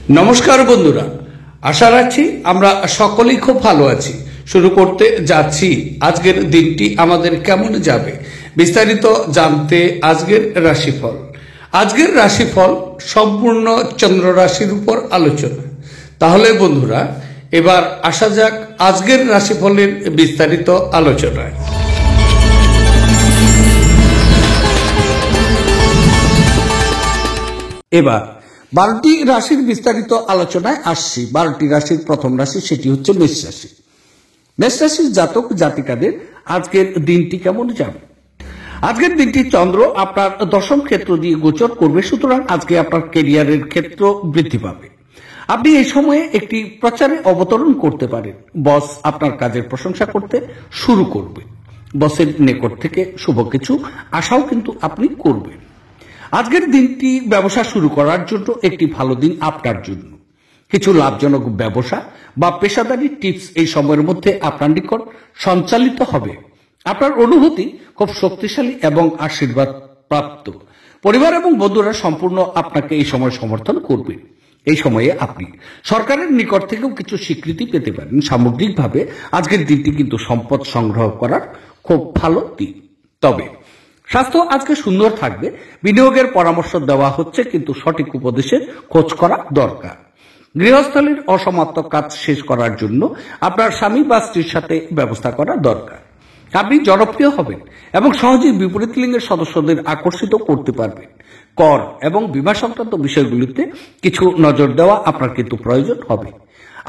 নমস্কার বন্ধুরা, আশা রাখছি আমরা সকলেই খুব ভালো আছি। শুরু করতে যাচ্ছি আজকের দিনটি আমাদের কেমন যাবে বিস্তারিত জানতে আজকের রাশিফল। আজকের রাশিফল সম্পূর্ণ চন্দ্র রাশির উপর আলোচনা। তাহলে বন্ধুরা, এবার আসা যাক আজকের রাশিফলের বিস্তারিত আলোচনায়। এবার 12টি রাশির বিস্তারিত আলোচনায় আসছি। 12টি রাশির প্রথম রাশি, সেটি হচ্ছে মেষ রাশি। মেষ রাশির জাতক জাতিকাদের আজকের দিনটি কেমন যাবে? আজকের দিনটি চন্দ্র আপনার দশম ক্ষেত্র দিয়ে গোচর করবে, সুতরাং আজকে আপনার ক্যারিয়ারের ক্ষেত্র বৃদ্ধি পাবে। আপনি এই সময়ে একটি প্রচারে অবতরণ করতে পারেন। বস আপনার কাজের প্রশংসা করতে শুরু করবে। বসের নিকট থেকে শুভ কিছু আশাও কিন্তু আপনি করবেন। আজকের দিনটি ব্যবসা শুরু করার জন্য একটি ভালো দিন আপনার জন্য। কিছু লাভজনক ব্যবসা বা পেশাদারি টিপস এই সময়ের মধ্যে আপনার নিকট সঞ্চালিত হবে। আপনার অনুভূতি খুব শক্তিশালী এবং আশীর্বাদ প্রাপ্ত। পরিবার এবং বন্ধুরা সম্পূর্ণ আপনাকে এই সময় সমর্থন করবে। এই সময়ে আপনি সরকারের নিকট থেকেও কিছু স্বীকৃতি পেতে পারেন। সামগ্রিকভাবে আজকের দিনটি কিন্তু সম্পদ সংগ্রহ করার খুব ভালো দিন। তবে স্বাস্থ্য আজকে সুন্দর থাকবে। বিনিয়োগের পরামর্শ দেওয়া হচ্ছে, কিন্তু সঠিক উপদেশের খোঁজ করা দরকার। গৃহস্থলীর অসমাপ্ত কাজ শেষ করার জন্য আপনার স্বামী বা স্ত্রীর সাথে ব্যবস্থা করা দরকার। আপনি জনপ্রিয় হবেন এবং সহজেই বিপরীত লিঙ্গের সদস্যদের আকর্ষিত করতে পারবেন। কর এবং বীমা সংক্রান্ত বিষয়গুলিতে কিছু নজর দেওয়া আপনার কিন্তু প্রয়োজন হবে।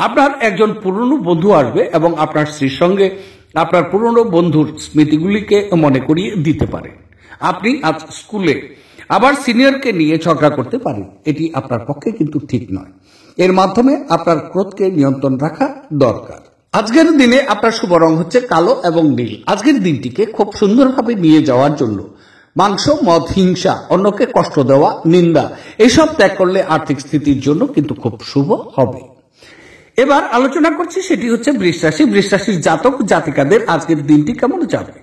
আপনার একজন পুরনো বন্ধু আসবে এবং আপনার স্ত্রীর সঙ্গে আপনার পুরনো বন্ধুর স্মৃতিগুলিকে মনে করিয়ে দিতে পারেন। আপনি আজ স্কুলে আবার সিনিয়রকে নিয়ে ঝগড়া করতে পারেন। এটি আপনার পক্ষে কিন্তু ঠিক নয়। এর মাধ্যমে আপনার ক্রোধকে নিয়ন্ত্রণ রাখা দরকার। আজকের দিনে আপনার শুভ রং হচ্ছে কালো এবং নীল। আজকের দিনটিকে খুব সুন্দরভাবে নিয়ে যাওয়ার জন্য মাংস, মদ, হিংসা, অন্যকে কষ্ট দেওয়া, নিন্দা এসব ত্যাগ করলে আর্থিক স্থিতির জন্য কিন্তু খুব শুভ হবে। এবার আলোচনা করছি, সেটি হচ্ছে বৃষ রাশি। বৃষ রাশির জাতক জাতিকাদের আজকের দিনটি কেমন যাবে?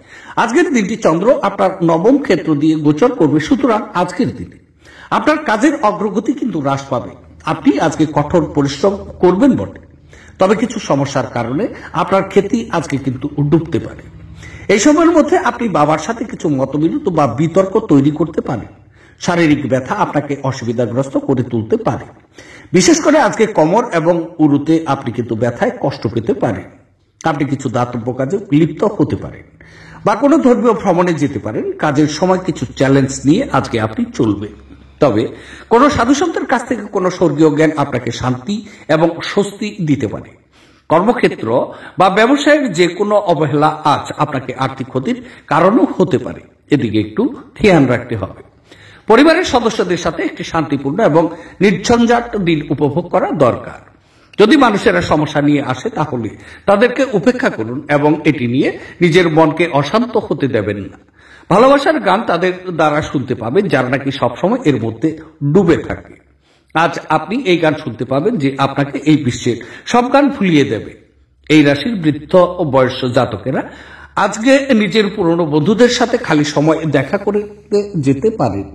আজকের দিনটি চন্দ্র আপনার নবম ক্ষেত্র দিয়ে গোচর করবে, সুতরাং আজকের দিনে আপনার কাজের অগ্রগতি কিন্তু হ্রাস পাবে। আপনি আজকে কঠোর পরিশ্রম করবেন বটে, তবে কিছু সমস্যার কারণে আপনার খ্যাতি আজকে কিন্তু ডুবতে পারে। এই সময়ের মধ্যে আপনি বাবার সাথে কিছু মতবিরোধ বা বিতর্ক তৈরি করতে পারেন। শারীরিক ব্যথা আপনাকে অসুবিধাগ্রস্ত করে তুলতে পারে। বিশেষ করে আজকে কোমর এবং উরুতে আপনি কিন্তু ব্যথায় কষ্ট পেতে পারেন। আপনি কিছু দাতব্য কাজে লিপ্ত হতে পারেন বা কোনো ধর্মীয় ভ্রমণে যেতে পারেন। কাজের সময় কিছু চ্যালেঞ্জ নিয়ে আজকে আপনি চলবেন। তবে কোনো সাধুসন্তের কাছ থেকে কোনো স্বর্গীয় জ্ঞান আপনাকে শান্তি এবং স্বস্তি দিতে পারে। কর্মক্ষেত্র বা ব্যবসায়ের যে কোনো অবহেলা আজ আপনাকে আর্থিক ক্ষতির কারণও হতে পারে। এদিকে একটু খেয়াল রাখতে হবে। পরিবারের সদস্যদের সাথে একটি শান্তিপূর্ণ এবং নির্ঝঞ্ঝাট দিন উপভোগ করা দরকার। যদি মানুষেরা সমস্যা নিয়ে আসে তাহলে তাদেরকে উপেক্ষা করুন এবং এটি নিয়ে নিজের মনকে অশান্ত হতে দেবেন না। ভালোবাসার গান তাদের দ্বারা শুনতে পাবেন যারা নাকি সবসময় এর মধ্যে ডুবে থাকে। আজ আপনি এই গান শুনতে পাবেন যে আপনাকে এই বিশ্বের সব গান ভুলিয়ে দেবে। এই রাশির বৃদ্ধ ও বয়স্ক জাতকেরা আজকে নিজের পুরনো বন্ধুদের সাথে খালি সময় দেখা করতে যেতে পারেন।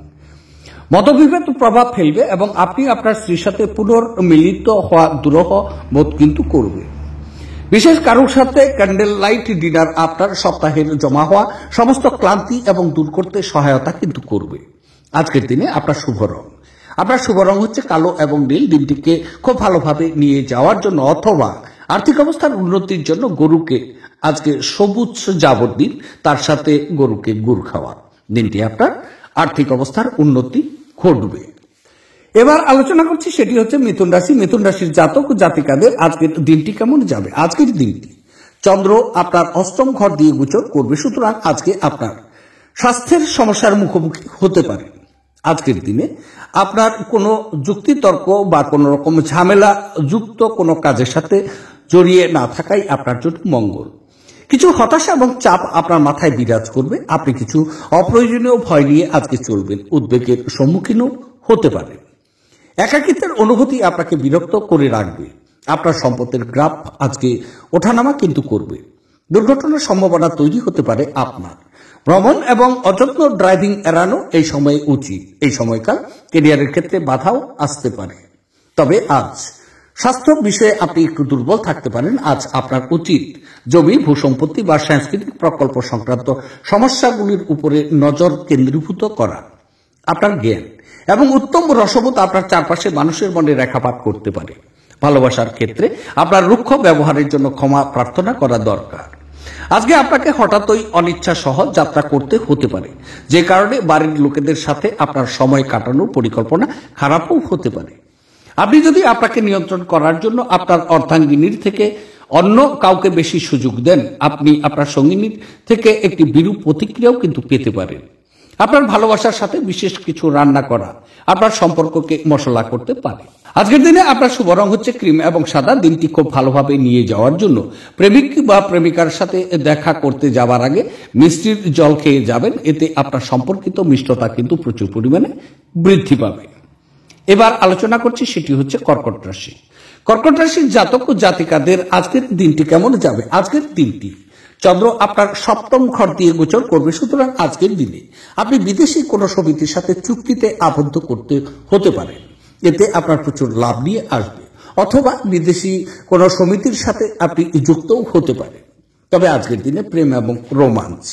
মতবিভেদ প্রভাব ফেলবে এবং আপনি আপনার স্ত্রীর সাথে পুনর্মিলিত হওয়া দুরূহ বোধ কিন্তু করবে। বিশেষ কারোর সাথে ক্যান্ডেল লাইট ডিনার আপনার সপ্তাহের জমা হওয়া সমস্ত ক্লান্তি এবং দূর করতে সহায়তা কিন্তু করবে। আজকের দিনে আপনার শুভ রং হচ্ছে কালো এবং নীল। দিনটিকে খুব ভালোভাবে নিয়ে যাওয়ার জন্য অথবা আর্থিক অবস্থার উন্নতির জন্য গরুকে আজকে সবুজ জাবর দিন, তার সাথে গরুকে গুড় খাওয়া। দিনটি আপনার আর্থিক অবস্থার উন্নতি ঘটবে। এবার আলোচনা করছি, সেটি হচ্ছে মিথুন রাশি। মিথুন রাশির জাতক জাতিকাদের আজকের দিনটি কেমন যাবে? আজকের দিনটি চন্দ্র আপনার অষ্টম ঘর দিয়ে গোচর করবে, সুতরাং আজকে আপনার স্বাস্থ্যের সমস্যার মুখোমুখি হতে পারে। আজকের দিনে আপনার কোনো যুক্তিতর্ক বা কোনো রকম ঝামেলা যুক্ত কোনো কাজের সাথে জড়িয়ে না থাকাই আপনার জন্য মঙ্গল। কিছু হতাশা এবং চাপ আপনার মাথায় বিরাজ করবে। আপনি কিছু অপ্রয়োজনীয় ভয় নিয়ে আজকে চলবেন। উদ্বেগের সম্মুখীনও হতে পারে। একাকিত্বের অনুভূতি আপনাকে বিরক্ত করে রাখবে। আপনার সম্পদের গ্রাফ আজকে ওঠানামা কিন্তু করবে। দুর্ঘটনার সম্ভাবনা তৈরি হতে পারে আপনার। ভ্রমণ এবং অযত্ন ড্রাইভিং এড়ানো এই সময়ে উচিত। এই সময়কাল ক্যারিয়ারের ক্ষেত্রে বাধাও আসতে পারে। তবে আজ স্বাস্থ্য বিষয়ে আপনি একটু দুর্বল থাকতে পারেন। আজ আপনার উচিত জমি, ভূসম্পত্তি বা সাংস্কৃতিক প্রকল্প সংক্রান্ত সমস্যাগুলির উপরে নজর কেন্দ্রীভূত করা। আপনার জ্ঞান এবং উত্তম রসবোধ আপনার চারপাশে মানুষের মনে রেখাপাত করতে পারে। ভালোবাসার ক্ষেত্রে আপনার রুক্ষ ব্যবহারের জন্য ক্ষমা প্রার্থনা করা দরকার। আজকে আপনাকে হঠাৎই অনিচ্ছা সহ যাত্রা করতে হতে পারে, যে কারণে বাড়ির লোকেদের সাথে আপনার সময় কাটানোর পরিকল্পনা খারাপও হতে পারে। আপনি যদি আপনাকে নিয়ন্ত্রণ করার জন্য আপনার অর্ধাঙ্গিনীর থেকে অন্য কাউকে বেশি সুযোগ দেন, আপনি আপনার সঙ্গিনীর থেকে একটি বিরূপ প্রতিক্রিয়াও কিন্তু পেতে পারেন। আপনার ভালোবাসার সাথে বিশেষ কিছু রান্না করা আপনার সম্পর্ককে মশলা করতে পারে। আজকের দিনে আপনার শুভ রং হচ্ছে ক্রিম এবং সাদা। দিনটি খুব ভালোভাবে নিয়ে যাওয়ার জন্য প্রেমিক বা প্রেমিকার সাথে দেখা করতে যাওয়ার আগে মিষ্টির জল খেয়ে যাবেন। এতে আপনার সম্পর্কিত মিষ্টতা কিন্তু প্রচুর পরিমাণে বৃদ্ধি পাবে। এবার আলোচনা করছি, সেটি হচ্ছে কর্কট রাশি। কর্কট রাশির জাতক ও জাতিকাদের আজকের দিনটি কেমন যাবে? আজকের দিনটি চন্দ্র আপনার সপ্তম ঘর দিয়ে গোচর করবে। সুতরাং আজকের দিনে আপনি বিদেশি কোনো সমিতির সাথে চুক্তিতে আবদ্ধ করতে হতে পারে। এতে আপনার প্রচুর লাভ নিয়ে আসবে, অথবা বিদেশি কোনো সমিতির সাথে আপনি যুক্তও হতে পারে। তবে আজকের দিনে প্রেম এবং রোমান্স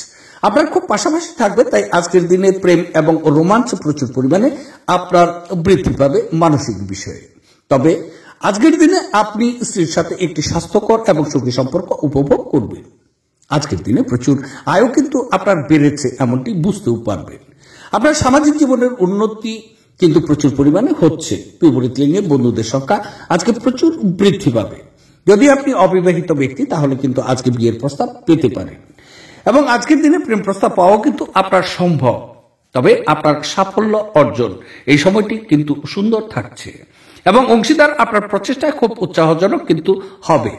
আপনার খুব পাশাপাশি থাকবে। তাই আজকের দিনে প্রেম এবং রোমান্স প্রচুর পরিমাণে আপনার বৃদ্ধি পাবে মানসিক বিষয়ে। তবে আজকের দিনে আপনি স্ত্রীর সাথে একটি স্বাস্থ্যকর এবং সুখী সম্পর্ক উপভোগ করবেন। আজকের দিনে প্রচুর আয়ও কিন্তু আপনার বেড়েছে, এমনটি বুঝতেও পারবেন। আপনার সামাজিক জীবনের উন্নতি কিন্তু প্রচুর পরিমাণে হচ্ছে। বিপরীত লিঙ্গে বন্ধুদের সংখ্যা আজকে প্রচুর বৃদ্ধি পাবে। যদি আপনি অবিবাহিত ব্যক্তি, তাহলে কিন্তু আজকে বিয়ের প্রস্তাব পেতে পারেন এবং আজকের দিনে প্রেম প্রস্তাব পাওয়াও কিন্তু আপনার সম্ভব। তবে আপনার সাফল্য অর্জন এই সময়টি কিন্তু সুন্দর থাকছে এবং অংশীদার আপনার প্রচেষ্টায় খুব উৎসাহজনক কিন্তু হবে।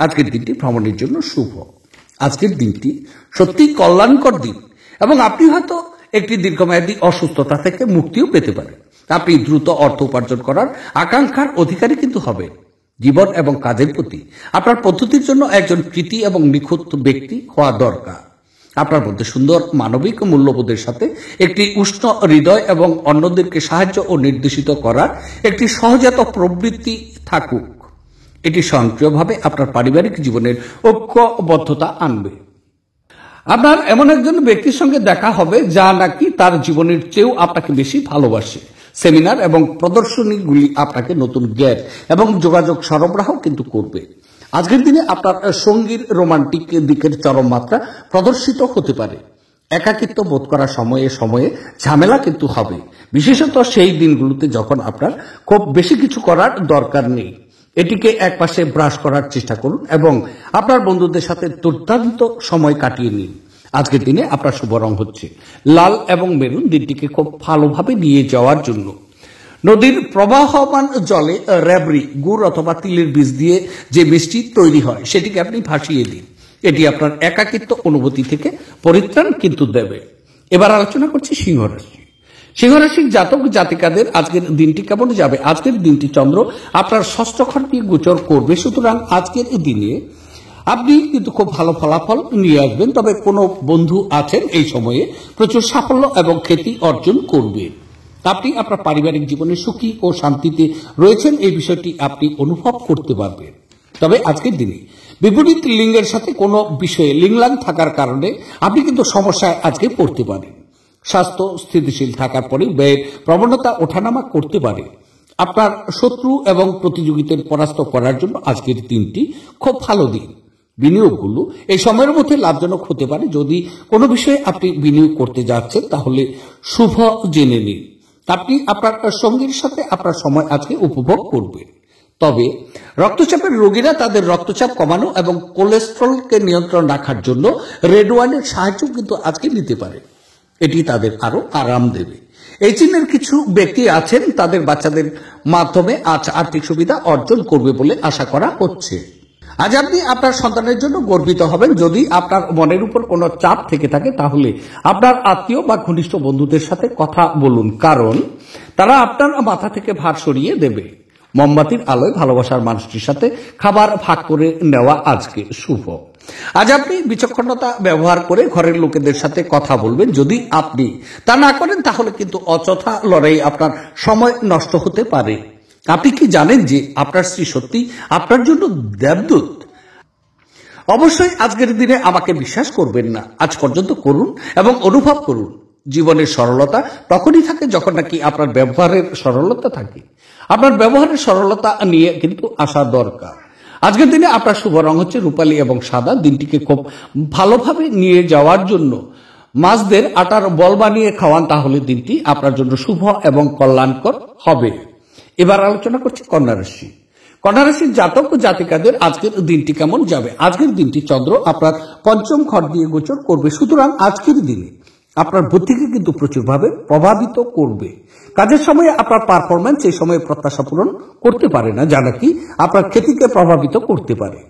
আজকের দিনটি ভ্রমণের জন্য শুভ। আজকের দিনটি সত্যি কল্যাণকর দিন এবং আপনি হয়তো একটি দীর্ঘমেয়াদী অসুস্থতা থেকে মুক্তিও পেতে পারেন। আপনি দ্রুত অর্থ উপার্জন করার আকাঙ্ক্ষার অধিকারী কিন্তু হবেন। জীবন এবং কাজের প্রতি আপনার পদ্ধতির জন্য একজন কৃতী এবং নিখুঁত ব্যক্তি হওয়া দরকার। আপনার মধ্যে সুন্দর মানবিক মূল্যবোধের সাথে একটি উষ্ণ হৃদয় এবং অন্যদেরকে সাহায্য ও নির্দেশিত করার একটি সহজাত প্রবৃত্তি থাকুক। এটি স্বয়ংক্রিয়ভাবে আপনার পারিবারিক জীবনের ঐক্যবদ্ধতা আনবে। আপনার এমন একজন ব্যক্তির সঙ্গে দেখা হবে যা নাকি তার জীবনের চেয়েও আপনাকে বেশি ভালোবাসে। সেমিনার এবং প্রদর্শনীগুলি আপনাকে নতুন জ্ঞান এবং যোগাযোগ সরবরাহ কিন্তু করবে। আজকের দিনে আপনার সঙ্গীর রোমান্টিক দিকের চরম মাত্রা প্রদর্শিত হতে পারে। একাকিত্ব বোধ করার সময়ে সময়ে ঝামেলা কিন্তু হবে, বিশেষত সেই দিনগুলোতে যখন আপনার খুব বেশি কিছু করার দরকার নেই। এটিকে একপাশে ব্রাশ করার চেষ্টা করুন এবং আপনার বন্ধুদের সাথে দুর্দান্ত সময় কাটিয়ে নিন। আজকের দিনে আপনার শুভ রং হচ্ছে লাল এবং মেরুন। দিনটিকে খুব ভালোভাবে নিয়ে যাওয়ার জন্য নদীর প্রবাহমান জলে রেবড়ি, গুড় অথবা তিলের বীজ দিয়ে যে মিষ্টি তৈরি হয় সেটিকে আপনি ভাসিয়ে দিন। এটি আপনার একাকিত্ব অনুভূতি থেকে পরিত্রাণ কিন্তু দেবে। এবার আলোচনা করছি সিংহ রাশি। সিংহ রাশির জাতক জাতিকাদের আজকের দিনটি কেমন যাবে? আজকের দিনটি চন্দ্র আপনার ষষ্ঠ ঘর দিয়ে গোচর করবে। সুতরাং আজকের দিনে আপনি কিন্তু খুব ভালো ফলাফল নিয়ে আসবেন। তবে কোনো বন্ধু আছেন এই সময়ে প্রচুর সাফল্য এবং খ্যাতি অর্জন করবেন। আপনি আপনার পারিবারিক জীবনে সুখী ও শান্তিতে রয়েছেন, এই বিষয়টি আপনি অনুভব করতে পারবেন। তবে আজকের দিনে বিপরীত লিঙ্গের সাথে কোনো বিষয়ে লিংলাং থাকার কারণে আপনি কিন্তু সমস্যায় আজকে পড়তে পারেন। স্বাস্থ্য স্থিতিশীল থাকার পরে ব্যয়ের প্রবণতা ওঠানামা করতে পারে। আপনার শত্রু এবং প্রতিযোগিতার পরাস্ত করার জন্য আজকের দিনটি খুব ভালো দিন। বিনিয়োগগুলো এই সময়ের মধ্যে লাভজনক হতে পারে। যদি কোনো বিষয়ে আপনি বিনিয়োগ করতে যাচ্ছেন তাহলে শুভ জেনে নিন। আপনি আপনার সঙ্গীর সাথে আপনার সময় আজকে উপভোগ করবেন। তবে রক্তচাপের রোগীরা তাদের রক্তচাপ কমানো এবং কোলেস্টেরলকে নিয়ন্ত্রণ রাখার জন্য রেড ওয়াইনের সাহায্য কিন্তু আজকে নিতে পারে। এটি তাদের আরো আরাম দেবে। এই চিহ্নের কিছু ব্যক্তি আছেন, তাদের বাচ্চাদের মাধ্যমে আজ আর্থিক সুবিধা অর্জন করবে বলে আশা করা হচ্ছে। আজ আপনি আপনার সন্তানের জন্য গর্বিত হবেন। যদি আপনার মনের উপর কোনো চাপ থেকে থাকে তাহলে আপনার আত্মীয় বা ঘনিষ্ঠ বন্ধুদের সাথে কথা বলুন, কারণ তারা আপনার মাথা থেকে ভার সরিয়ে দেবে। মোমবাতির আলোয় ভালোবাসার মানুষটির সাথে খাবার ভাগ করে নেওয়া আজকে শুভ। আজ আপনি বিচক্ষণতা ব্যবহার করে ঘরের লোকেদের সাথে কথা বলবেন। যদি আপনি তা না করেন তাহলে কিন্তু অযথা লড়াই আপনার সময় নষ্ট হতে পারে। আপনি কি জানেন যে আপনার স্ত্রী সত্যি আপনার জন্য দেবদূত? অবশ্যই আজকের দিনে আমাকে বিশ্বাস করবেন না, আজ পর্যন্ত করুন এবং অনুভব করুন। জীবনের সরলতা তখনই থাকে যখন নাকি আপনার ব্যবহারের সরলতা থাকে। আপনার ব্যবহারের সরলতা নিয়ে কিন্তু আসা দরকার। আজকের দিনে আপনার শুভ রং হচ্ছে রূপালী এবং সাদা। দিনটিকে খুব ভালোভাবে নিয়ে যাওয়ার জন্য মাছদের আটার বল বানিয়ে খাওয়ান, তাহলে দিনটি আপনার জন্য শুভ এবং কল্যাণকর হবে। এবার আলোচনা করছি কন্যা রাশি। কন্যা রাশির জাতক ও জাতিকাদের আজকের দিনটি কেমন যাবে? আজকের দিনটি চন্দ্র আপনার পঞ্চম ঘর দিয়ে গোচর করবে, সুতরাং আজকের দিনে আপনার বুদ্ধিকে কিন্তু প্রচুরভাবে প্রভাবিত করবে। কাজের সময় আপনার পারফরমেন্স এই সময়ে প্রত্যাশা পূরণ করতে পারে না, যা নাকি আপনার খ্যাতিকে প্রভাবিত করতে পারে।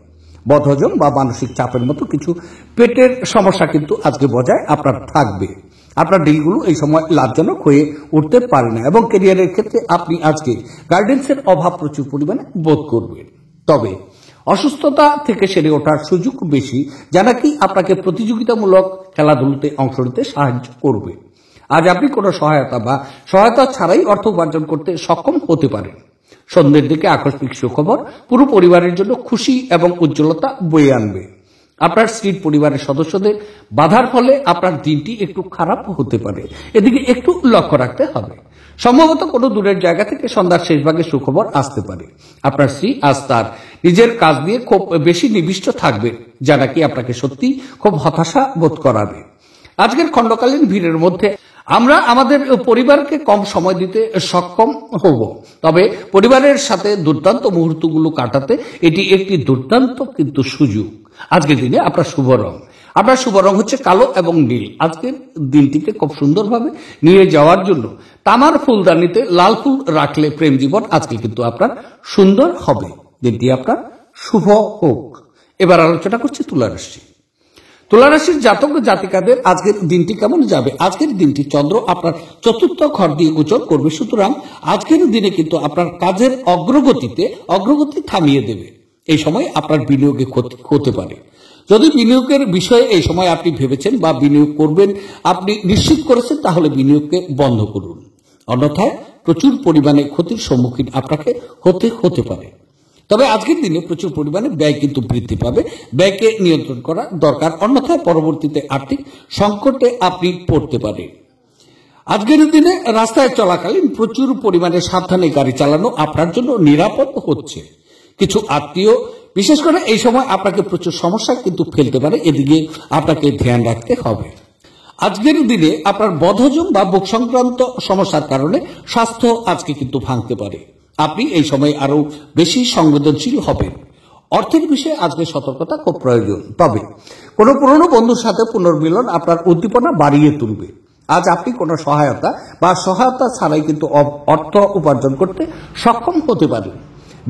বদহজম বা মানসিক চাপের মতো কিছু পেটের সমস্যা কিন্তু আজকে বজায় আপনার থাকবে। আপনার ডিলগুলো এই সময় লাভজনক হয়ে উঠতে পারে না এবং ক্যারিয়ারের ক্ষেত্রে আপনি আজকে গাইডেন্সের অভাব প্রচুর পরিমাণে বোধ করবেন। তবে অসুস্থতা থেকে সেরে ওঠার সুযোগ বেশি, যা নাকি আপনাকে প্রতিযোগিতামূলক খেলাধুলোতে অংশ নিতে সাহায্য করবে। আজ আপনি কোনো সহায়তা ছাড়াই অর্থ উপার্জন করতে সক্ষম হতে পারেন। সন্ধ্যের দিকে আকস্মিক সুখবর পুরো পরিবারের জন্য খুশি এবং উজ্জ্বলতা বয়ে আনবে। আপনার স্ত্রীর পরিবারের সদস্যদের বাধার ফলে আপনার দিনটি একটু খারাপ হতে পারে, এদিকে একটু লক্ষ্য রাখতে হবে। সম্ভবত কোনো দূরের জায়গা থেকে সন্ধ্যার শেষ ভাগে সুখবর আসতে পারে। আপনার স্ত্রী আজ তার নিজের কাজ নিয়ে খুব বেশি নিবিষ্ট থাকবে, যা নাকি আপনাকে সত্যি খুব হতাশা বোধ করাবে। আজকের খণ্ডকালীন ভিড়ের মধ্যে আমরা আমাদের পরিবারকে কম সময় দিতে সক্ষম হব, তবে পরিবারের সাথে দুর্দান্ত মুহূর্তগুলো কাটাতে এটি একটি দুর্দান্ত কিন্তু সুযোগ। আজকের দিনে আপনার শুভ রং হচ্ছে কালো এবং নীল। আজকের দিনটিকে খুব সুন্দরভাবে নিয়ে যাওয়ার জন্য তামার ফুলদানিতে লাল ফুল রাখলে প্রেম জীবন আজকে কিন্তু আপনার সুন্দর হবে। দিনটি আপনার শুভ হোক। এবার আলোচনা করছি তুলা রাশি। তুলা রাশির জাতক জাতিকাদের আজকের দিনটি কেমন যাবে? আজকের দিনটি চন্দ্র আপনার চতুর্থ ঘর দিয়ে গোচর করবে, সুতরাং আজকের দিনে কিন্তু আপনার কাজের অগ্রগতি থামিয়ে দেবে। এই সময় আপনার বিনিয়োগে ক্ষতি হতে পারে। যদি বিনিয়োগের বিষয়ে এই সময় আপনি ভেবেছেন বা বিনিয়োগ করবেন আপনি নিশ্চিত করেছেন, তাহলে বিনিয়োগকে বন্ধ করুন, অন্যথায় প্রচুর পরিমাণে ক্ষতির সম্মুখীন আপনাকে হতে পারে। তবে আজকের দিনে প্রচুর পরিমাণে ব্যয় কিন্তু বৃদ্ধি পাবে, ব্যয়কে নিয়ন্ত্রণ করা দরকার, অন্যথায় পরবর্তীতে আর্থিক সংকটে আপনি পড়তে পারেন। আজকের দিনে রাস্তায় চলাকালীন প্রচুর পরিমাণে সাবধানে গাড়ি চালানো আপনার জন্য নিরাপদ হচ্ছে। কিছু আত্মীয় বিশেষ করে এই সময় আপনাকে প্রচুর সমস্যা কিন্তু ফেলতে পারে, এদিকে আপনাকে ধ্যান রাখতে হবে। আজকের দিনে আপনার বদহজম বা বুক সংক্রান্ত সমস্যার কারণে স্বাস্থ্য আজকে কিন্তু ভাঙতে পারে। আপনি এই সময় আরো বেশি সংবেদনশীল হবেন। অর্থের বিষয়ে আজকে সতর্কতা খুব প্রয়োজন। তবে কোনো পুরনো বন্ধুর সাথে পুনর্মিলন আপনার উদ্দীপনা বাড়িয়ে তুলবে। আজ আপনি কোনো সহায়তা ছাড়াই কিন্তু অর্থ উপার্জন করতে সক্ষম হতে পারেন।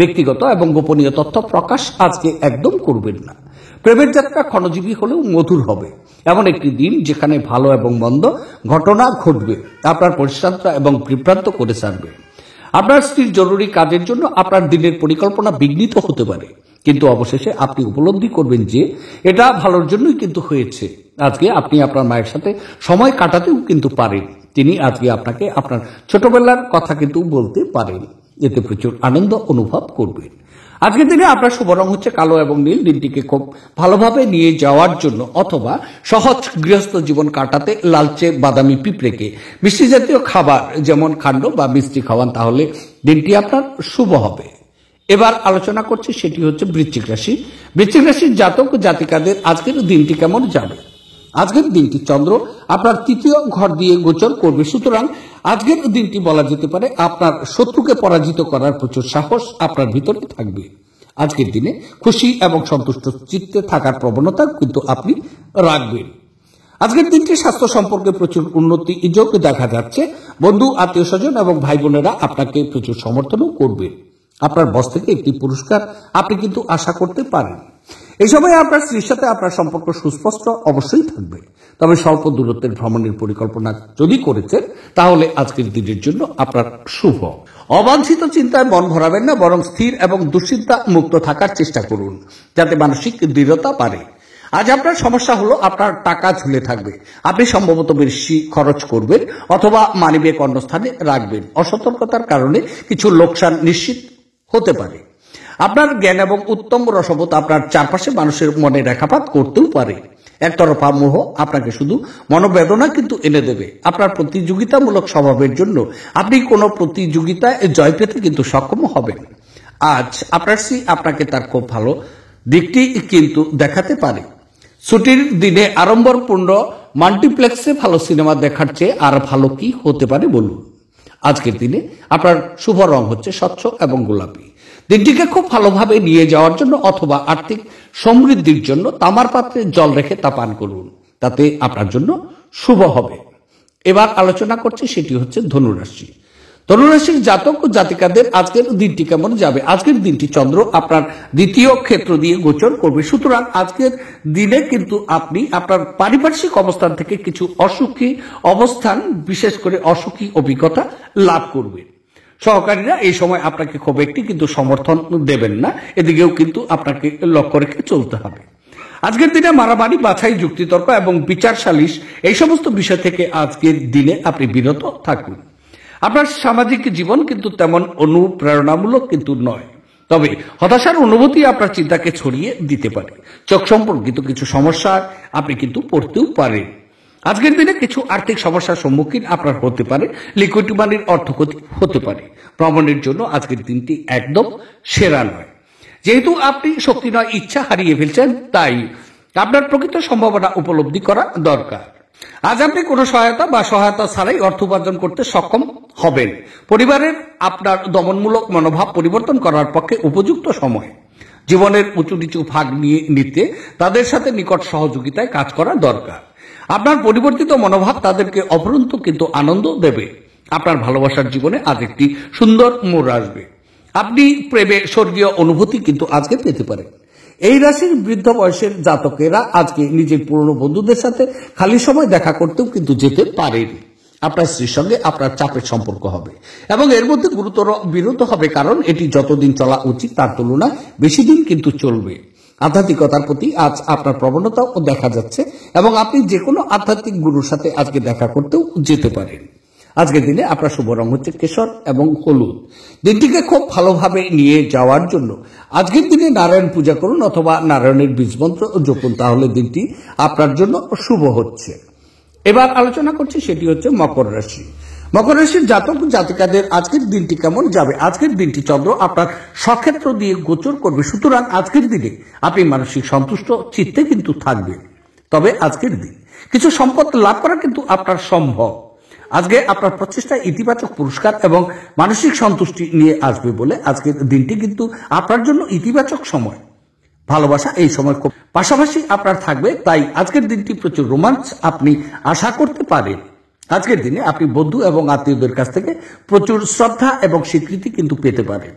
ব্যক্তিগত এবং গোপনীয় তথ্য প্রকাশ আজকে একদম করবেন না। প্রেমের যাত্রা ক্ষণজীবী হলেও মধুর হবে। এমন একটি দিন যেখানে ভালো এবং মন্দ ঘটনা ঘটবে, আপনার পরিশ্রান্ত এবং বিভ্রান্ত করে ছাড়বে। আপনার স্ত্রীর জরুরি কাজের জন্য আপনার দিনের পরিকল্পনা বিঘ্নিত হতে পারে, কিন্তু অবশেষে আপনি উপলব্ধি করবেন যে এটা ভালোর জন্যই কিন্তু হয়েছে। আজকে আপনি আপনার মায়ের সাথে সময় কাটাতেও কিন্তু পারেন। তিনি আজকে আপনাকে আপনার ছোটবেলার কথা কিন্তু বলতে পারেন, এতে প্রচুর আনন্দ অনুভব করবেন। আজকের দিনে আপনার শুভ রং হচ্ছে কালো এবং নীল। দিনটিকে খুব ভালোভাবে নিয়ে যাওয়ার জন্য অথবা সহজ গৃহস্থ জীবন কাটাতে লালচে বাদামি পিঁপড়েকে মিষ্টি জাতীয় খাবার যেমন খান্ড বা মিষ্টি খাওয়ান, তাহলে দিনটি আপনার শুভ হবে। এবার আলোচনা করছি সেটি হচ্ছে বৃশ্চিক রাশি। বৃশ্চিক রাশির জাতক জাতিকাদের আজকের দিনটি কেমন যাবে? আজকের দিনটি চন্দ্র আপনার তৃতীয় ঘর দিয়ে গোচর করবে, সুতরাং আজকের দিনটি বলা যেতে পারে আপনার শত্রুকে পরাজিত করার প্রচুর সাহস আপনার ভিতরে থাকবে। আজকের দিনে খুশি এবং সন্তুষ্ট চিত্তে থাকার প্রবণতা কিন্তু আপনি রাখবেন। আজকের দিনটি স্বাস্থ্য সম্পর্কে প্রচুর উন্নতি যোগ দেখা যাচ্ছে। বন্ধু, আত্মীয় স্বজন এবং ভাই বোনেরা আপনাকে প্রচুর সমর্থনও করবে। আপনার বস থেকে একটি পুরস্কার আপনি কিন্তু আশা করতে পারেন। এই সময় আপনার স্ত্রীর সাথে আপনার সম্পর্ক সুস্পষ্ট অবশ্যই থাকবে, তবে স্বল্প দূরত্বের ভ্রমণের পরিকল্পনা যদি করেছেন তাহলে আজকের দিনের জন্য আপনার শুভ। অবাঞ্ছিত চিন্তায় মন ভরাবেন না, বরং স্থির এবং দুশ্চিন্তা মুক্ত থাকার চেষ্টা করুন, যাতে মানসিক দৃঢ়তা বাড়ে। আজ আপনার সমস্যা হলো আপনার টাকা ঝুলে থাকবে, আপনি সম্ভবত বেশি খরচ করবেন অথবা মানিব্যাগ অন্যস্থানে রাখবেন। অসতর্কতার কারণে কিছু লোকসান নিশ্চিত হতে পারে। আপনার জ্ঞান এবং উত্তম রসবোধ আপনার চারপাশে মানুষের মনে রেখাপাত করতেও পারে। একতরফা মোহ আপনাকে শুধু মনোবেদনা কিন্তু এনে দেবে। আপনার প্রতিযোগিতামূলক স্বভাবের জন্য আপনি কোনো প্রতিযোগিতায় জয় পেতে কিন্তু সক্ষম হবেন। আজ আপনার স্ত্রী আপনাকে তার খুব ভালো দিকটি কিন্তু দেখাতে পারে। ছুটির দিনে আড়ম্বরপূর্ণ মাল্টিপ্লেক্সে ভালো সিনেমা দেখার চেয়ে আর ভালো কি হতে পারে বলুন। আজকের দিনে আপনার শুভ রং হচ্ছে স্বচ্ছ এবং গোলাপি। দিনটিকে খুব ভালোভাবে নিয়ে যাওয়ার জন্য অথবা আর্থিক সমৃদ্ধির জন্য তামার পাত্রে জল রেখে তা পান করুন, তাতে আপনার জন্য শুভ হবে। এবার আলোচনা করছি, সেটি হচ্ছে ধনুরাশি। ধনুরাশির জাতক ও জাতিকাদের আজকের দিনটি কেমন যাবে। আজকের দিনটি চন্দ্র আপনার দ্বিতীয় ক্ষেত্র দিয়ে গোচর করবে, সুতরাং আজকের দিনে কিন্তু আপনি আপনার পারিপার্শ্বিক অবস্থান থেকে কিছু অসুখী অবস্থান, বিশেষ করে অসুখী অভিজ্ঞতা লাভ করবে। সহকারীরা এই সময় আপনাকে খুব একটি কিন্তু সমর্থন দেবেন না, এদিকেও কিন্তু আপনাকে লক্ষ্য রেখে চলতে হবে। আজকের দিনে মারামারি, বাছাই, যুক্তিতর্ক এবং বিচার সালিশ এই সমস্ত বিষয় থেকে আজকের দিনে আপনি বিরত থাকুন। আপনার সামাজিক জীবন কিন্তু তেমন অনুপ্রেরণামূলক কিন্তু নয়, তবে হতাশার অনুভূতি আপনার চিন্তাকে ছড়িয়ে দিতে পারে। চোখ সম্পর্কিত কিছু সমস্যা আপনি কিন্তু পড়তেও পারেন। আজকের দিনে কিছু আর্থিক সমস্যার সম্মুখীন আপনার হতে পারে, লিকুইড মানির অর্থক্ষতি হতে পারে। ভ্রমণের জন্য আজকের দিনটি একদম সেরা নয়। যেহেতু আপনি শক্তি নয় ইচ্ছা হারিয়ে ফেলছেন, তাই আপনার প্রকৃত সম্ভাবনা উপলব্ধি করা দরকার। আজ আপনি কোনো সহায়তা ছাড়াই অর্থ উপার্জন করতে সক্ষম হবেন। পরিবারের আপনার দমনমূলক মনোভাব পরিবর্তন করার পক্ষে উপযুক্ত সময়। জীবনের উঁচু নিচু ভাগ নিয়ে নিতে তাদের সাথে নিকট সহযোগিতায় কাজ করা দরকার। আপনার পরিবর্তিত মনোভাব তাদেরকে অপরন্ত কিন্তু আনন্দ দেবে। আপনার ভালোবাসার জীবনে আজ একটি সুন্দর মোড় আসবে। আপনি প্রেমে স্বর্গীয় অনুভূতি কিন্তু আজকে পেতে পারেন। এই রাশির বৃদ্ধ বয়সের জাতকেরা আজকে নিজের পুরনো বন্ধুদের সাথে খালি সময় দেখা করতেও কিন্তু যেতে পারেন। আপনার স্ত্রীর সঙ্গে আপনার চাপের সম্পর্ক হবে এবং এর মধ্যে গুরুতর বিরোধ হবে, কারণ এটি যতদিন চলা উচিত তার তুলনায় বেশি দিন কিন্তু চলবে। আধ্যাত্মিকতার প্রতি আজ আপনার প্রবণতাও দেখা যাচ্ছে এবং আপনি যে কোনো আধ্যাত্মিক গুরুর সাথে আজকে দেখা করতেও যেতে পারেন। আজকের দিনে আপনার শুভ রং হচ্ছে কেশর এবং হলুদ। দিনটিকে খুব ভালোভাবে নিয়ে যাওয়ার জন্য আজকের দিনে নারায়ণ পূজা করুন অথবা নারায়ণের বীজ মন্ত্র জপুন, তাহলে দিনটি আপনার জন্য শুভ হচ্ছে। এবার আলোচনা করছি, সেটি হচ্ছে মকর রাশি। মকর রাশির জাতক জাতিকাদের আজকের দিনটি কেমন যাবে। আজকের দিনটি চন্দ্র আপনার স্বক্ষেত্র দিয়ে গোচর করবে, সুতরাং আজকের দিনে আপনি মানসিক সন্তুষ্ট চিত্তে কিন্তু থাকবেন। তবে আজকের দিন কিছু সম্পদ লাভ করা কিন্তু আপনার সম্ভব। আজকে আপনার প্রচেষ্টায় ইতিবাচক পুরস্কার এবং মানসিক সন্তুষ্টি নিয়ে আসবে বলে আজকের দিনটি কিন্তু আপনার জন্য ইতিবাচক সময়। ভালোবাসা এই সময় খুব পাশাপাশি আপনার থাকবে, তাই আজকের দিনটি প্রচুর রোমাঞ্চ আপনি আশা করতে পারেন। আজকের দিনে আপনি বন্ধু এবং আত্মীয়দের কাছ থেকে প্রচুর শ্রদ্ধা এবং স্বীকৃতি কিন্তু পেতে পারেন।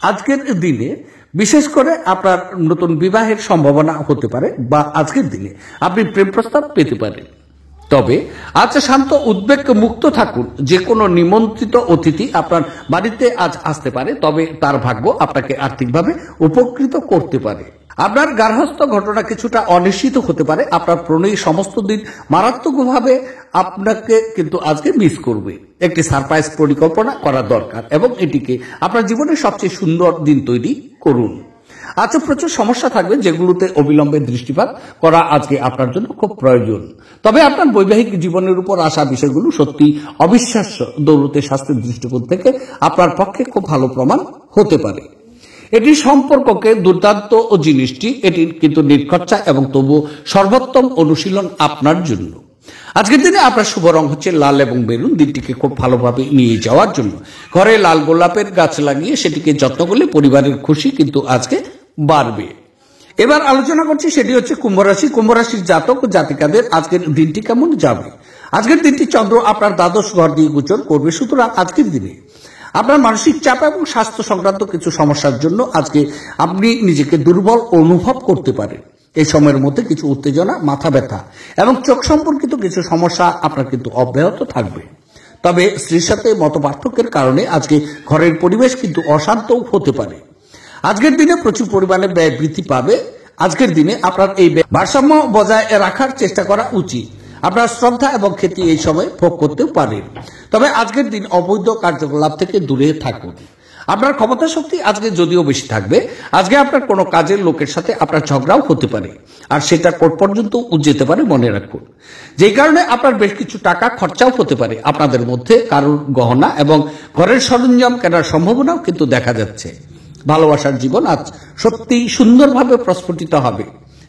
আজকের দিনে বিশেষ করে আপনার নতুন বিবাহের সম্ভাবনা হতে পারে বা আজকের দিনে আপনি প্রেম প্রস্তাব পেতে পারেন। তবে আজ শান্ত উদ্বেগ মুক্ত থাকুন। যে কোনো নিমন্ত্রিত অতিথি আপনার বাড়িতে আজ আসতে পারে, তবে তার ভাগ্য আপনাকে আর্থিকভাবে উপকৃত করতে পারে। আপনার গার্হস্থ্য ঘটনা কিছুটা অনিশ্চিত হতে পারে। আপনার প্রণয়ী সমস্ত দিন মারাত্মকভাবে আপনাকে কিন্তু আজকে মিস করবে। একটি সারপ্রাইজ পরিকল্পনা করা দরকার এবং এটিকে আপনার জীবনের সবচেয়ে সুন্দর দিন তৈরি করুন। আজকে প্রচুর সমস্যা থাকবে, যেগুলোতে অবিলম্বে দৃষ্টিপাত করা আজকে আপনার জন্য খুব প্রয়োজন। তবে আপনার বৈবাহিক জীবনের উপর আসা বিষয়গুলো সত্যি অবিশ্বাস্য। দৌলতে স্বাস্থ্যের দৃষ্টিকোণ থেকে আপনার পক্ষে খুব ভালো প্রমাণ হতে পারে। এটি সম্পর্ককে দুর্দান্ত ও জিনিসটি, এটি কিন্তু নির্খরচা এবং তবু সর্বোত্তম অনুশীলন আপনার জন্য। আজকের দিনে আপনার শুভ রং হচ্ছে লাল এবং বেরুন। দিনটিকে খুব ভালোভাবে নিয়ে যাওয়ার জন্য ঘরে লাল গোলাপের গাছ লাগিয়ে সেটিকে যত্ন করলে পরিবারের খুশি কিন্তু আজকে বাড়বে। এবার আলোচনা করছি, সেটি হচ্ছে কুম্ভ রাশি। কুম্ভ রাশির জাতক ও জাতিকাদের আজকের দিনটি কেমন যাবে। আজকের দিনটি চন্দ্র আপনার দ্বাদশ ঘর দিয়ে গোচর করবে, সুতরাং আজকের দিনে আপনার মানসিক চাপ এবং স্বাস্থ্য সংক্রান্ত কিছু সমস্যার জন্য আজকে আপনি নিজেকে দুর্বল অনুভব করতে পারেন। এই সময়ের মধ্যে কিছু উত্তেজনা, মাথা ব্যথা এবং চোখ সম্পর্কিত কিছু সমস্যা আপনার কিন্তু অব্যাহত থাকবে। তবে স্ত্রীর সাথে মত পার্থক্যের কারণে আজকে ঘরের পরিবেশ কিন্তু অশান্তও হতে পারে। আজকের দিনে প্রচুর পরিমাণে ব্যয় বৃদ্ধি পাবে। আজকের দিনে আপনার এই ভারসাম্য বজায় রাখার চেষ্টা করা উচিত। আপনার শ্রদ্ধা এবং খ্যাতি এই সময় ভোগ করতেও পারেন। তবে আজকের দিন অবৈধ কার্যকলাপ থেকে দূরে থাকুন। আপনার ক্ষমতা শক্তি আজকে যদিও বেশি থাকবে, আজকে আপনার কোনো কাজের লোকের সাথে আপনার ঝগড়াও হতে পারে, আর সেটা কোর্ট পর্যন্ত যেতে পারে, মনে রাখুন। যেই কারণে আপনার বেশ কিছু টাকা খরচাও হতে পারে। আপনাদের মধ্যে কারোর গহনা এবং ঘরের সরঞ্জাম কেনার সম্ভাবনাও কিন্তু দেখা যাচ্ছে। ভালোবাসার জীবন আজ সত্যি সুন্দরভাবে প্রস্ফুটিত হবে।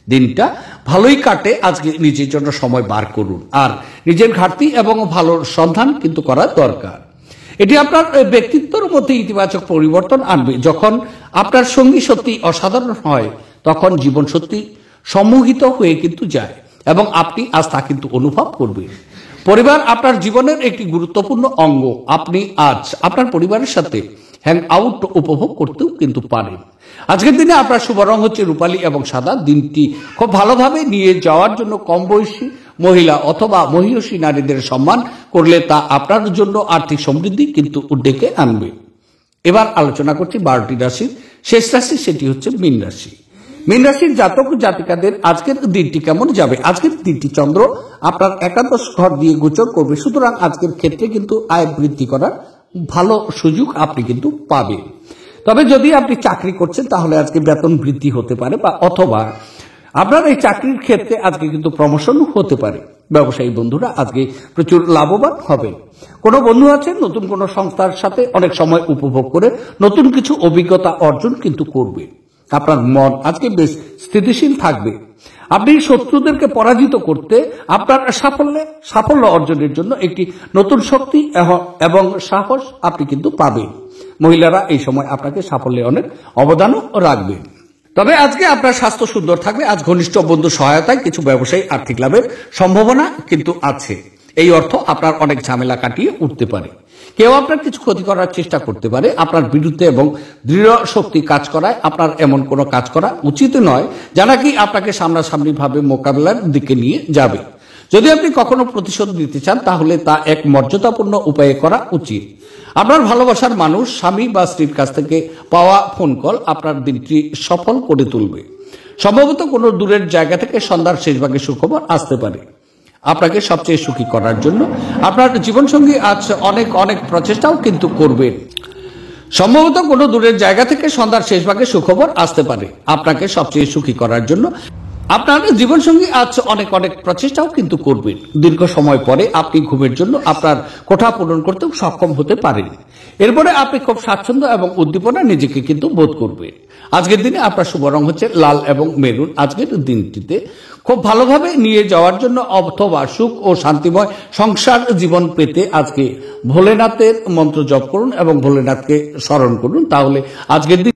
দিনটা ভালোই কাটে। আজকে নিজের জন্য সময় বার করুন, আর নিজের ঘাটতি এবং ভালোর সন্ধান কিন্তু করা দরকার। এটি আপনার ব্যক্তিত্বের মধ্যে ইতিবাচক পরিবর্তন আনবে। যখন আপনার সঙ্গী সত্যি অসাধারণ হয়, তখন জীবন সত্যি সম্মোহিত হয়ে কিন্তু যায় এবং আপনি আজ তা কিন্তু অনুভব করবেন। পরিবার আপনার জীবনের একটি গুরুত্বপূর্ণ অঙ্গ। আপনি আজ আপনার পরিবারের সাথে হ্যাং আউট উপভোগ করতেও কিন্তু পারেন। আজকের দিনে আপনার শুভ রং হচ্ছে রূপালী এবং সাদা। দিনটি খুব ভালোভাবে নিয়ে যাওয়ার জন্য কম বয়সী মহিলা অথবা মহিষী নারীদের সম্মান করলে তা আপনার জন্য আর্থিক সমৃদ্ধি কিন্তু ডেকে আনবে। এবার আলোচনা করছি 12টি রাশির শেষ রাশি, সেটি হচ্ছে মীন রাশি। মীন রাশির জাতক জাতিকাদের আজকের দিনটি কেমন যাবে? আজকের দিনটি চন্দ্র আপনার একাদশ ঘর দিয়ে গোচর করবে, সুতরাং আজকের ক্ষেত্রে কিন্তু আয় বৃদ্ধি করার ভালো সুযোগ আপনি কিন্তু পাবেন। তবে যদি আপনি চাকরি করছেন তাহলে আজকে বেতন বৃদ্ধি হতে পারে, বা অথবা আপনার এই চাকরির ক্ষেত্রে আজকে কিন্তু প্রমোশন হতে পারে। ব্যবসায়ী বন্ধুরা আজকে প্রচুর লাভবান হবে। কোনো বন্ধু আছে নতুন কোনো সংস্থার সাথে অনেক সময় উপভোগ করে নতুন কিছু অভিজ্ঞতা অর্জন কিন্তু করবে। আপনার মন আজকে বেশ স্থিতিশীল থাকবে। আপনি শত্রুদেরকে পরাজিত করতে আপনার সাফল্য অর্জনের জন্য একটি নতুন শক্তি এবং সাহস আপনি কিন্তু পাবেন। মহিলারা এই সময় আপনাকে সাফল্যে অনেক অবদানও রাখবেন। তবে আজকে আপনার স্বাস্থ্য সুন্দর থাকবে। আজ ঘনিষ্ঠ বন্ধু সহায়তায় কিছু ব্যবসায়ী আর্থিক লাভের সম্ভাবনা কিন্তু আছে। এই অর্থ আপনার অনেক ঝামেলা কাটিয়ে উঠতে পারে। কেউ আপনার কিছু ক্ষতি করার চেষ্টা করতে পারে আপনার বিরুদ্ধে, এবং দৃঢ় শক্তি কাজ করায় আপনার এমন কোনো কাজ করা উচিত নয় যা নাকি আপনাকে সামনাসামনি ভাবে মোকাবেলার দিকে নিয়ে যাবে। যদি আপনি কখনো প্রতিশোধ নিতে চান তাহলে তা এক মর্যাদাপূর্ণ উপায়ে করা উচিত। আপনার ভালোবাসার মানুষ, স্বামী বা স্ত্রীর কাছ থেকে পাওয়া ফোন কল আপনার দিনটি সফল করে তুলবে। সম্ভবত কোনো দূরের জায়গা থেকে সন্ধ্যার শেষ ভাগে সুখবর আসতে পারে। আপনাকে সবচেয়ে সুখী করার জন্য আপনার জীবনসঙ্গী আজ অনেক প্রচেষ্টাও কিন্তু করবেন। সম্ভবত কোনো দূরের জায়গা থেকে সন্ধ্যার শেষ ভাগে সুখবর আসতে পারে। আপনাকে সবচেয়ে সুখী করার জন্য আপনার জীবনসঙ্গী আজ অনেক প্রচেষ্টাও কিন্তু করবেন। দীর্ঘ সময় পরে আপনি ঘুমের জন্য আপনার কোঠা পূরণ করতেও সক্ষম হতে পারেন। এরপরে আপনি খুব স্বাচ্ছন্দ্য এবং উদ্দীপনা নিজেকে কিন্তু বোধ করবেন। আজকের দিনে আপনার শুভ রং হচ্ছে লাল এবং মেরুন। আজকের দিনটিতে খুব ভালোভাবে নিয়ে যাওয়ার জন্য অথবা সুখ ও শান্তিময় সংসার জীবন পেতে আজকে ভোলেনাথের মন্ত্র জপ করুন এবং ভোলেনাথকে স্মরণ করুন। তাহলে আজকের দিন